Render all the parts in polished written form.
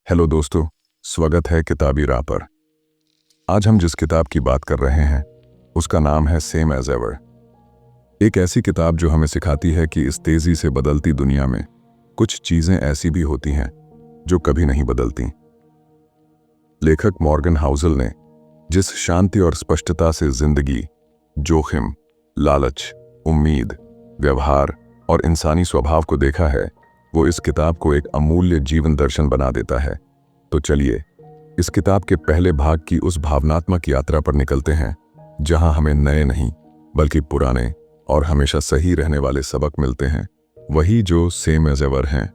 Hello दोस्तों, स्वागत है किताबी राह पर। आज हम जिस किताब की बात कर रहे हैं उसका नाम है सेम एज एवर। एक ऐसी किताब जो हमें सिखाती है कि इस तेजी से बदलती दुनिया में कुछ चीजें ऐसी भी होती हैं जो कभी नहीं बदलती। लेखक मॉर्गन हाउसल ने जिस शांति और स्पष्टता से जिंदगी, जोखिम, लालच, उम्मीद, व्यवहार और इंसानी स्वभाव को देखा है, वो इस किताब को एक अमूल्य जीवन दर्शन बना देता है। तो चलिए इस किताब के पहले भाग की उस भावनात्मक यात्रा पर निकलते हैं जहां हमें नए नहीं बल्कि पुराने और हमेशा सही रहने वाले सबक मिलते हैं, वही जो सेम एज एवर हैं।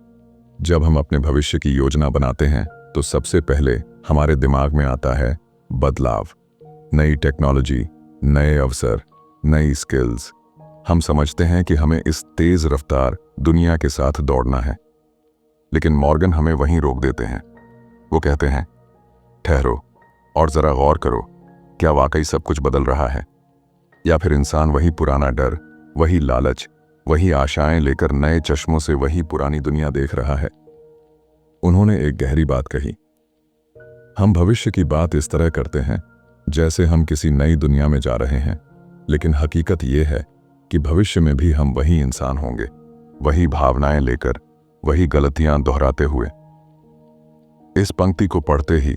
जब हम अपने भविष्य की योजना बनाते हैं तो सबसे पहले हमारे दिमाग में आता है बदलाव, नई टेक्नोलॉजी, नए अवसर, नई स्किल्स। हम समझते हैं कि हमें इस तेज रफ्तार दुनिया के साथ दौड़ना है, लेकिन मॉर्गन हमें वहीं रोक देते हैं। वो कहते हैं, ठहरो और जरा गौर करो, क्या वाकई सब कुछ बदल रहा है, या फिर इंसान वही पुराना डर, वही लालच, वही आशाएं लेकर नए चश्मों से वही पुरानी दुनिया देख रहा है। उन्होंने एक गहरी बात कही, हम भविष्य की बात इस तरह करते हैं जैसे हम किसी नई दुनिया में जा रहे हैं, लेकिन हकीकत यह है कि भविष्य में भी हम वही इंसान होंगे, वही भावनाएं लेकर, वही गलतियां दोहराते हुए। इस पंक्ति को पढ़ते ही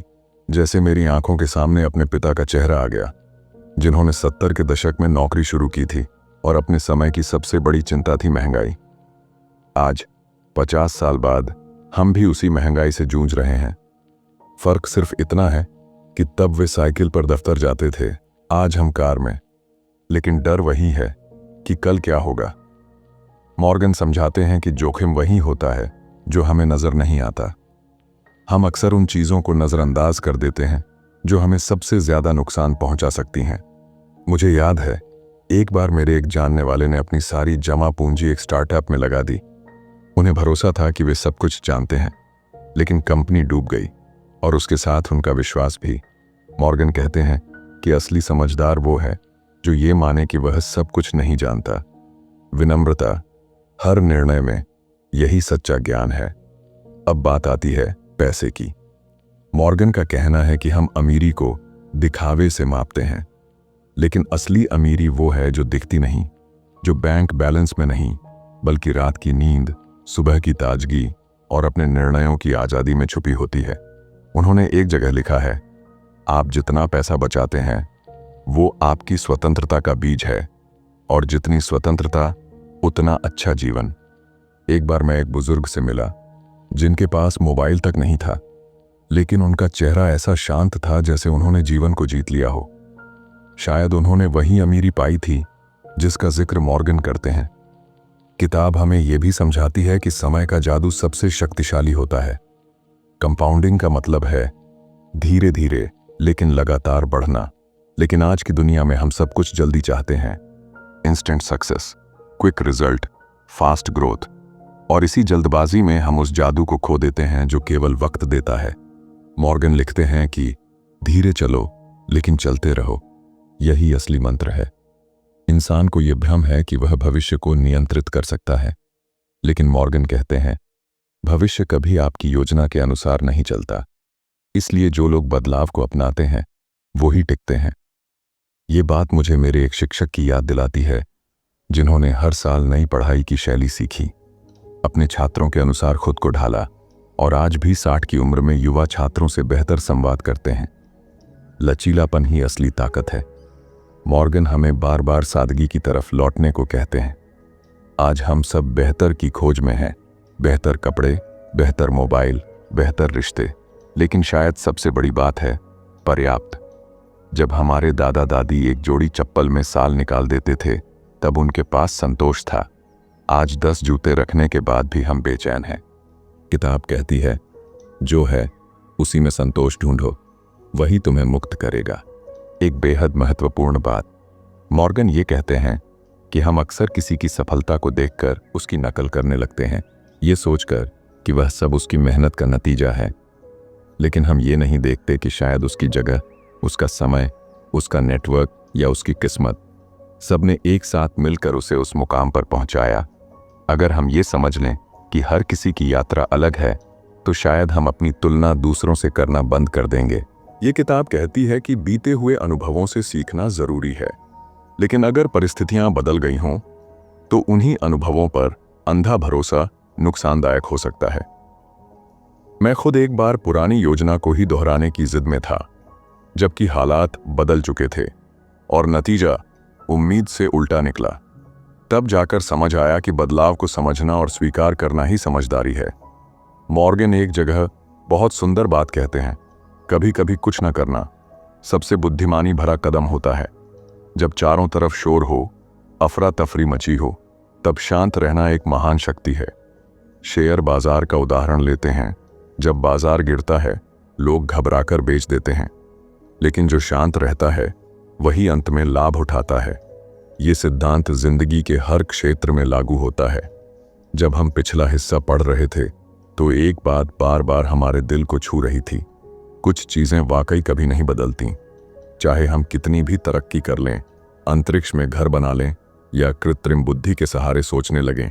जैसे मेरी आंखों के सामने अपने पिता का चेहरा आ गया, जिन्होंने 70 के दशक में नौकरी शुरू की थी और अपने समय की सबसे बड़ी चिंता थी महंगाई। आज 50 साल बाद हम भी उसी महंगाई से जूझ रहे हैं। फर्क सिर्फ इतना है कि तब वे साइकिल पर दफ्तर जाते थे, आज हम कार में, लेकिन डर वही है कि कल क्या होगा। मॉर्गन समझाते हैं कि जोखिम वही होता है जो हमें नजर नहीं आता। हम अक्सर उन चीजों को नजरअंदाज कर देते हैं जो हमें सबसे ज्यादा नुकसान पहुंचा सकती हैं। मुझे याद है, एक बार मेरे एक जानने वाले ने अपनी सारी जमा पूंजी एक स्टार्टअप में लगा दी। उन्हें भरोसा था कि वे सब कुछ जानते हैं, लेकिन कंपनी डूब गई और उसके साथ उनका विश्वास भी। मॉर्गन कहते हैं कि असली समझदार वो है जो ये माने कि वह सब कुछ नहीं जानता। विनम्रता हर निर्णय में, यही सच्चा ज्ञान है। अब बात आती है पैसे की। मॉर्गन का कहना है कि हम अमीरी को दिखावे से मापते हैं, लेकिन असली अमीरी वो है जो दिखती नहीं, जो बैंक बैलेंस में नहीं, बल्कि रात की नींद, सुबह की ताजगी और अपने निर्णयों की आज़ादी में छुपी होती है। उन्होंने एक जगह लिखा है, आप जितना पैसा बचाते हैं वो आपकी स्वतंत्रता का बीज है, और जितनी स्वतंत्रता उतना अच्छा जीवन। एक बार मैं एक बुजुर्ग से मिला जिनके पास मोबाइल तक नहीं था, लेकिन उनका चेहरा ऐसा शांत था जैसे उन्होंने जीवन को जीत लिया हो। शायद उन्होंने वही अमीरी पाई थी जिसका जिक्र मॉर्गन करते हैं। किताब हमें यह भी समझाती है कि समय का जादू सबसे शक्तिशाली होता है। कंपाउंडिंग का मतलब है धीरे धीरे लेकिन लगातार बढ़ना। लेकिन आज की दुनिया में हम सब कुछ जल्दी चाहते हैं, instant success, quick result, fast growth, और इसी जल्दबाजी में हम उस जादू को खो देते हैं जो केवल वक्त देता है। मॉर्गन लिखते हैं कि धीरे चलो लेकिन चलते रहो, यही असली मंत्र है। इंसान को यह भ्रम है कि वह भविष्य को नियंत्रित कर सकता है, लेकिन मॉर्गन कहते हैं भविष्य कभी आपकी योजना के अनुसार नहीं चलता। इसलिए जो लोग बदलाव को अपनाते हैं वो ही टिकते हैं। ये बात मुझे मेरे एक शिक्षक की याद दिलाती है, जिन्होंने हर साल नई पढ़ाई की शैली सीखी, अपने छात्रों के अनुसार खुद को ढाला, और आज भी 60 की उम्र में युवा छात्रों से बेहतर संवाद करते हैं। लचीलापन ही असली ताकत है। मॉर्गन हमें बार बार सादगी की तरफ लौटने को कहते हैं। आज हम सब बेहतर की खोज में हैं, बेहतर कपड़े, बेहतर मोबाइल, बेहतर रिश्ते, लेकिन शायद सबसे बड़ी बात है पर्याप्त। जब हमारे दादा दादी एक जोड़ी चप्पल में साल निकाल देते थे तब उनके पास संतोष था। आज 10 जूते रखने के बाद भी हम बेचैन हैं। किताब कहती है, जो है उसी में संतोष ढूंढो, वही तुम्हें मुक्त करेगा। एक बेहद महत्वपूर्ण बात, मॉर्गन ये कहते हैं कि हम अक्सर किसी की सफलता को देखकर उसकी नकल करने लगते हैं, ये सोचकर कि वह सब उसकी मेहनत का नतीजा है। लेकिन हम ये नहीं देखते कि शायद उसकी जगह, उसका समय, उसका नेटवर्क या उसकी किस्मत, सबने एक साथ मिलकर उसे उस मुकाम पर पहुंचाया। अगर हम ये समझ लें कि हर किसी की यात्रा अलग है, तो शायद हम अपनी तुलना दूसरों से करना बंद कर देंगे। ये किताब कहती है कि बीते हुए अनुभवों से सीखना जरूरी है, लेकिन अगर परिस्थितियां बदल गई हों तो उन्हीं अनुभवों पर अंधा भरोसा नुकसानदायक हो सकता है। मैं खुद एक बार पुरानी योजना को ही दोहराने की जिद में था, जबकि हालात बदल चुके थे और नतीजा उम्मीद से उल्टा निकला। तब जाकर समझ आया कि बदलाव को समझना और स्वीकार करना ही समझदारी है। मॉर्गन एक जगह बहुत सुंदर बात कहते हैं, कभी कभी कुछ न करना सबसे बुद्धिमानी भरा कदम होता है। जब चारों तरफ शोर हो, अफरा तफरी मची हो, तब शांत रहना एक महान शक्ति है। शेयर बाजार का उदाहरण लेते हैं। जब बाजार गिरता है, लोग घबराकर बेच देते हैं, लेकिन जो शांत रहता है वही अंत में लाभ उठाता है। ये सिद्धांत जिंदगी के हर क्षेत्र में लागू होता है। जब हम पिछला हिस्सा पढ़ रहे थे तो एक बात बार बार हमारे दिल को छू रही थी, कुछ चीजें वाकई कभी नहीं बदलती। चाहे हम कितनी भी तरक्की कर लें, अंतरिक्ष में घर बना लें या कृत्रिम बुद्धि के सहारे सोचने लगें,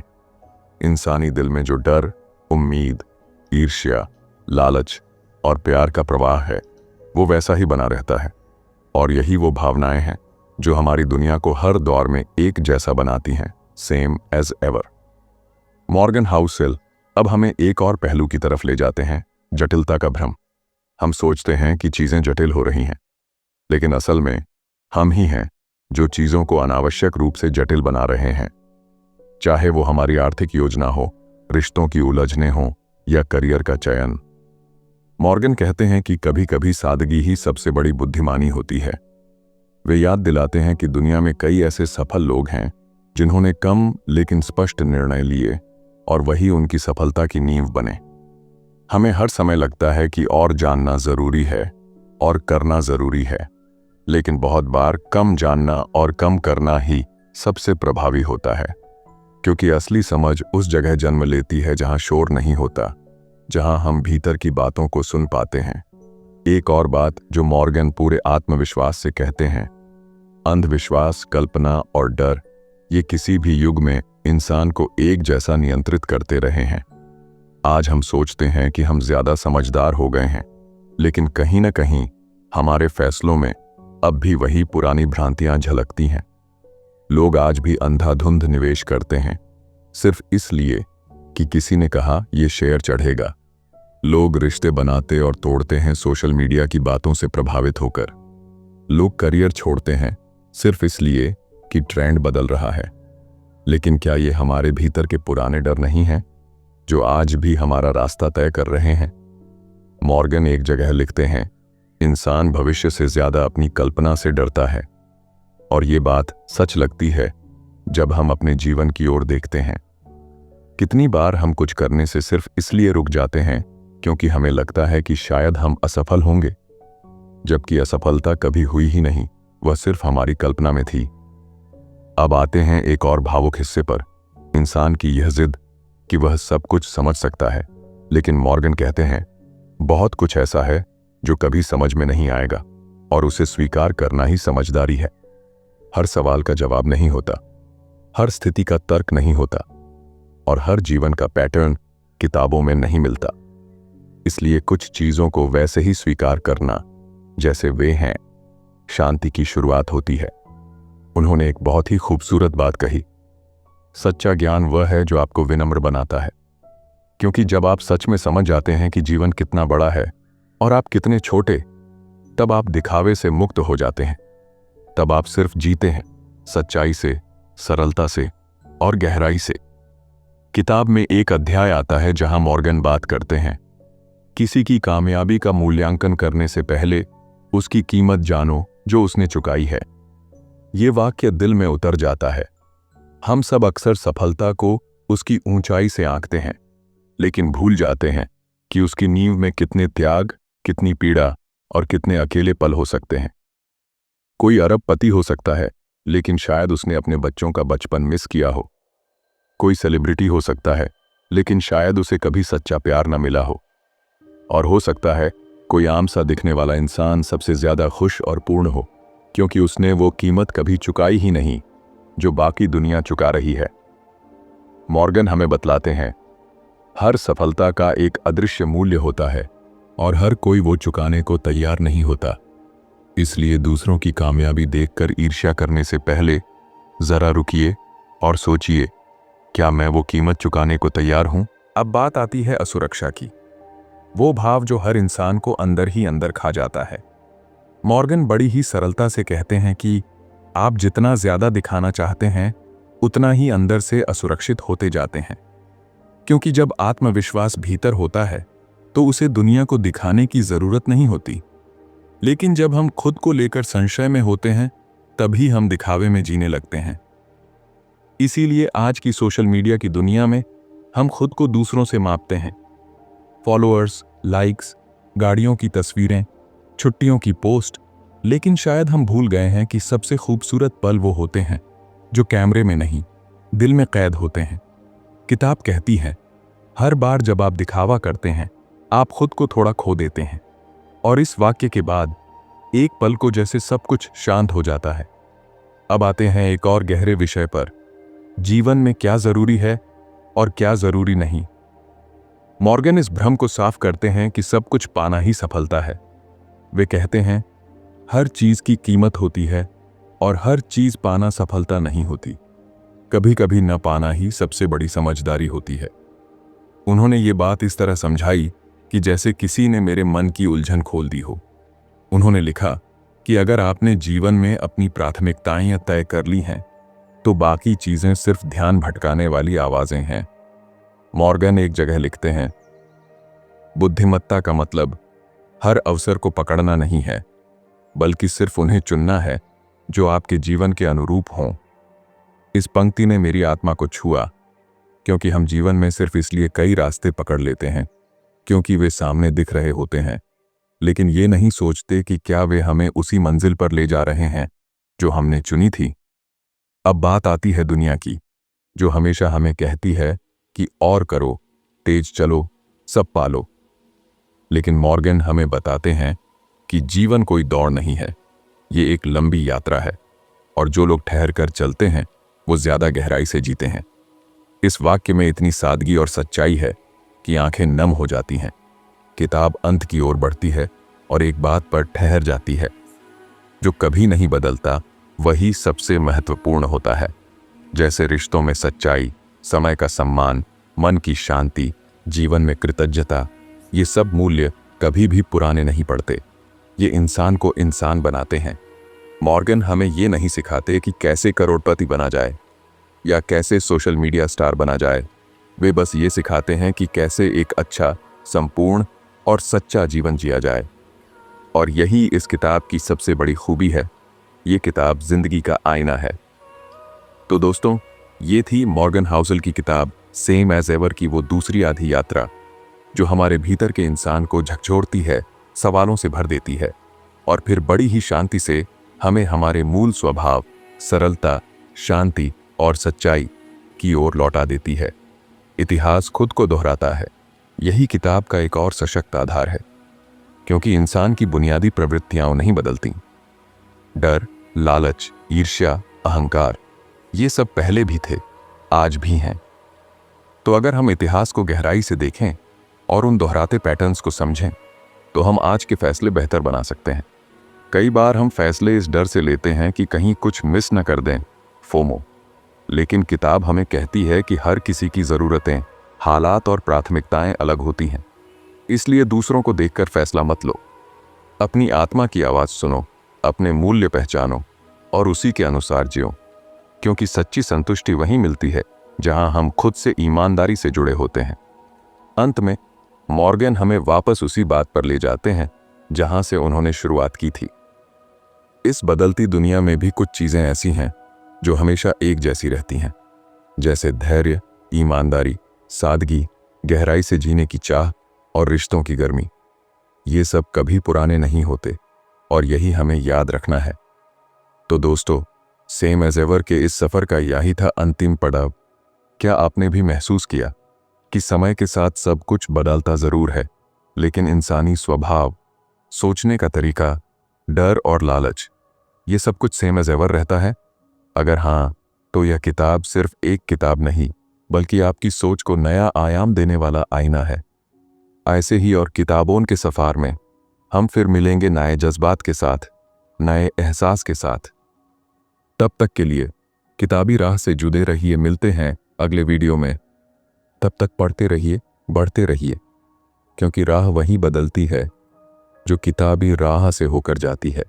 इंसानी दिल में जो डर, उम्मीद, ईर्ष्या, लालच और प्यार का प्रवाह है, वो वैसा ही बना रहता है। और यही वो भावनाएं हैं जो हमारी दुनिया को हर दौर में एक जैसा बनाती हैं, same as ever. Morgan Housel अब हमें एक और पहलू की तरफ ले जाते हैं, जटिलता का भ्रम। हम सोचते हैं कि चीजें जटिल हो रही हैं, लेकिन असल में हम ही हैं जो चीजों को अनावश्यक रूप से जटिल बना रहे हैं। चाहे वो हमारी आर्थिक योजना हो, रिश्तों की उलझने हो या करियर का चयन। मॉर्गन कहते हैं कि कभी कभी सादगी ही सबसे बड़ी बुद्धिमानी होती है। वे याद दिलाते हैं कि दुनिया में कई ऐसे सफल लोग हैं जिन्होंने कम लेकिन स्पष्ट निर्णय लिए और वही उनकी सफलता की नींव बने। हमें हर समय लगता है कि और जानना जरूरी है और करना जरूरी है, लेकिन बहुत बार कम जानना और कम करना ही सबसे प्रभावी होता है, क्योंकि असली समझ उस जगह जन्म लेती है जहां शोर नहीं होता, जहां हम भीतर की बातों को सुन पाते हैं। एक और बात जो मॉर्गन पूरे आत्मविश्वास से कहते हैं, अंधविश्वास, कल्पना और डर ये किसी भी युग में इंसान को एक जैसा नियंत्रित करते रहे हैं। आज हम सोचते हैं कि हम ज्यादा समझदार हो गए हैं, लेकिन कहीं न कहीं हमारे फैसलों में अब भी वही पुरानी भ्रांतियां झलकती हैं। लोग आज भी अंधाधुंध निवेश करते हैं, सिर्फ इसलिए कि किसी ने कहा यह शेयर चढ़ेगा। लोग रिश्ते बनाते और तोड़ते हैं सोशल मीडिया की बातों से प्रभावित होकर। लोग करियर छोड़ते हैं सिर्फ इसलिए कि ट्रेंड बदल रहा है। लेकिन क्या ये हमारे भीतर के पुराने डर नहीं हैं जो आज भी हमारा रास्ता तय कर रहे हैं? मॉर्गन एक जगह लिखते हैं, इंसान भविष्य से ज्यादा अपनी कल्पना से डरता है। और ये बात सच लगती है जब हम अपने जीवन की ओर देखते हैं। कितनी बार हम कुछ करने से सिर्फ इसलिए रुक जाते हैं क्योंकि हमें लगता है कि शायद हम असफल होंगे, जबकि असफलता कभी हुई ही नहीं, वह सिर्फ हमारी कल्पना में थी। अब आते हैं एक और भावुक हिस्से पर, इंसान की यह जिद कि वह सब कुछ समझ सकता है। लेकिन मॉर्गन कहते हैं, बहुत कुछ ऐसा है जो कभी समझ में नहीं आएगा और उसे स्वीकार करना ही समझदारी है। हर सवाल का जवाब नहीं होता, हर स्थिति का तर्क नहीं होता और हर जीवन का पैटर्न किताबों में नहीं मिलता। इसलिए कुछ चीजों को वैसे ही स्वीकार करना जैसे वे हैं, शांति की शुरुआत होती है। उन्होंने एक बहुत ही खूबसूरत बात कही, सच्चा ज्ञान वह है जो आपको विनम्र बनाता है। क्योंकि जब आप सच में समझ जाते हैं कि जीवन कितना बड़ा है और आप कितने छोटे, तब आप दिखावे से मुक्त हो जाते हैं। तब आप सिर्फ जीते हैं, सच्चाई से, सरलता से और गहराई से। किताब में एक अध्याय आता है जहां मॉर्गन बात करते हैं, किसी की कामयाबी का मूल्यांकन करने से पहले उसकी कीमत जानो जो उसने चुकाई है। ये वाक्य दिल में उतर जाता है। हम सब अक्सर सफलता को उसकी ऊंचाई से आंकते हैं, लेकिन भूल जाते हैं कि उसकी नींव में कितने त्याग, कितनी पीड़ा और कितने अकेले पल हो सकते हैं। कोई अरबपति हो सकता है, लेकिन शायद उसने अपने बच्चों का बचपन मिस किया हो। कोई सेलिब्रिटी हो सकता है, लेकिन शायद उसे कभी सच्चा प्यार न मिला हो। और हो सकता है कोई आम सा दिखने वाला इंसान सबसे ज्यादा खुश और पूर्ण हो, क्योंकि उसने वो कीमत कभी चुकाई ही नहीं जो बाकी दुनिया चुका रही है। मॉर्गन हमें बतलाते हैं, हर सफलता का एक अदृश्य मूल्य होता है और हर कोई वो चुकाने को तैयार नहीं होता। इसलिए दूसरों की कामयाबी देखकर ईर्ष्या करने से पहले जरा रुकिए और सोचिए, क्या मैं वो कीमत चुकाने को तैयार हूं? अब बात आती है असुरक्षा की, वो भाव जो हर इंसान को अंदर ही अंदर खा जाता है। मॉर्गन बड़ी ही सरलता से कहते हैं कि आप जितना ज्यादा दिखाना चाहते हैं उतना ही अंदर से असुरक्षित होते जाते हैं, क्योंकि जब आत्मविश्वास भीतर होता है तो उसे दुनिया को दिखाने की जरूरत नहीं होती। लेकिन जब हम खुद को लेकर संशय में होते हैं तभी हम दिखावे में जीने लगते हैं। इसीलिए आज की सोशल मीडिया की दुनिया में हम खुद को दूसरों से मापते हैं। फॉलोअर्स, लाइक्स, गाड़ियों की तस्वीरें, छुट्टियों की पोस्ट, लेकिन शायद हम भूल गए हैं कि सबसे खूबसूरत पल वो होते हैं जो कैमरे में नहीं, दिल में कैद होते हैं। किताब कहती है, हर बार जब आप दिखावा करते हैं आप खुद को थोड़ा खो देते हैं। और इस वाक्य के बाद एक पल को जैसे सब कुछ शांत हो जाता है। अब आते हैं एक और गहरे विषय पर, जीवन में क्या जरूरी है और क्या जरूरी नहीं। मॉर्गन इस भ्रम को साफ करते हैं कि सब कुछ पाना ही सफलता है। वे कहते हैं, हर चीज की कीमत होती है और हर चीज पाना सफलता नहीं होती। कभी कभी न पाना ही सबसे बड़ी समझदारी होती है। उन्होंने ये बात इस तरह समझाई कि जैसे किसी ने मेरे मन की उलझन खोल दी हो। उन्होंने लिखा कि अगर आपने जीवन में अपनी प्राथमिकताएं तय कर ली हैं तो बाकी चीजें सिर्फ ध्यान भटकाने वाली आवाजें हैं। मॉर्गन एक जगह लिखते हैं, बुद्धिमत्ता का मतलब हर अवसर को पकड़ना नहीं है, बल्कि सिर्फ उन्हें चुनना है जो आपके जीवन के अनुरूप हों। इस पंक्ति ने मेरी आत्मा को छुआ, क्योंकि हम जीवन में सिर्फ इसलिए कई रास्ते पकड़ लेते हैं क्योंकि वे सामने दिख रहे होते हैं, लेकिन ये नहीं सोचते कि क्या वे हमें उसी मंजिल पर ले जा रहे हैं जो हमने चुनी थी। अब बात आती है दुनिया की, जो हमेशा हमें कहती है कि और करो, तेज चलो, सब पालो। लेकिन मॉर्गन हमें बताते हैं कि जीवन कोई दौड़ नहीं है, ये एक लंबी यात्रा है, और जो लोग ठहर कर चलते हैं वो ज्यादा गहराई से जीते हैं। इस वाक्य में इतनी सादगी और सच्चाई है कि आंखें नम हो जाती हैं। किताब अंत की ओर बढ़ती है और एक बात पर ठहर जाती है, जो कभी नहीं बदलता वही सबसे महत्वपूर्ण होता है। जैसे रिश्तों में सच्चाई, समय का सम्मान, मन की शांति, जीवन में कृतज्ञता, ये सब मूल्य कभी भी पुराने नहीं पड़ते। ये इंसान को इंसान बनाते हैं। मॉर्गन हमें ये नहीं सिखाते कि कैसे करोड़पति बना जाए या कैसे सोशल मीडिया स्टार बना जाए। वे बस ये सिखाते हैं कि कैसे एक अच्छा, संपूर्ण और सच्चा जीवन जिया जाए। और यही इस किताब की सबसे बड़ी खूबी है। ये किताब जिंदगी का आईना है। तो दोस्तों, ये थी मॉर्गन हाउसल की किताब सेम एज एवर की वो दूसरी आधी यात्रा, जो हमारे भीतर के इंसान को झकझोरती है, सवालों से भर देती है और फिर बड़ी ही शांति से हमें हमारे मूल स्वभाव, सरलता, शांति और सच्चाई की ओर लौटा देती है। इतिहास खुद को दोहराता है, यही किताब का एक और सशक्त आधार है, क्योंकि इंसान की बुनियादी प्रवृत्तियां नहीं बदलती। डर, लालच, ईर्ष्या, अहंकार, ये सब पहले भी थे, आज भी हैं। तो अगर हम इतिहास को गहराई से देखें और उन दोहराते पैटर्न्स को समझें तो हम आज के फैसले बेहतर बना सकते हैं। कई बार हम फैसले इस डर से लेते हैं कि कहीं कुछ मिस न कर दें, फोमो। लेकिन किताब हमें कहती है कि हर किसी की ज़रूरतें, हालात और प्राथमिकताएं अलग होती हैं। इसलिए दूसरों को देखकर फैसला मत लो। अपनी आत्मा की आवाज़ सुनो, अपने मूल्य पहचानो और उसी के अनुसार जियो, क्योंकि सच्ची संतुष्टि वहीं मिलती है जहां हम खुद से ईमानदारी से जुड़े होते हैं। अंत में मॉर्गन हमें वापस उसी बात पर ले जाते हैं जहां से उन्होंने शुरुआत की थी। इस बदलती दुनिया में भी कुछ चीज़ें ऐसी हैं जो हमेशा एक जैसी रहती हैं, जैसे धैर्य, ईमानदारी, सादगी, गहराई से जीने की चाह और रिश्तों की गर्मी। ये सब कभी पुराने नहीं होते और यही हमें याद रखना है। तो दोस्तों, सेम एज एवर के इस सफ़र का यही था अंतिम पड़ाव। क्या आपने भी महसूस किया कि समय के साथ सब कुछ बदलता ज़रूर है, लेकिन इंसानी स्वभाव, सोचने का तरीका, डर और लालच, ये सब कुछ सेम एज एवर रहता है? अगर हाँ, तो यह किताब सिर्फ एक किताब नहीं, बल्कि आपकी सोच को नया आयाम देने वाला आईना है। ऐसे ही और किताबों के सफ़र में हम फिर मिलेंगे नए जज्बात के साथ, नए एहसास के साथ। तब तक के लिए किताबी राह से जुड़े रहिए। मिलते हैं अगले वीडियो में। तब तक पढ़ते रहिए, बढ़ते रहिए, क्योंकि राह वही बदलती है जो किताबी राह से होकर जाती है।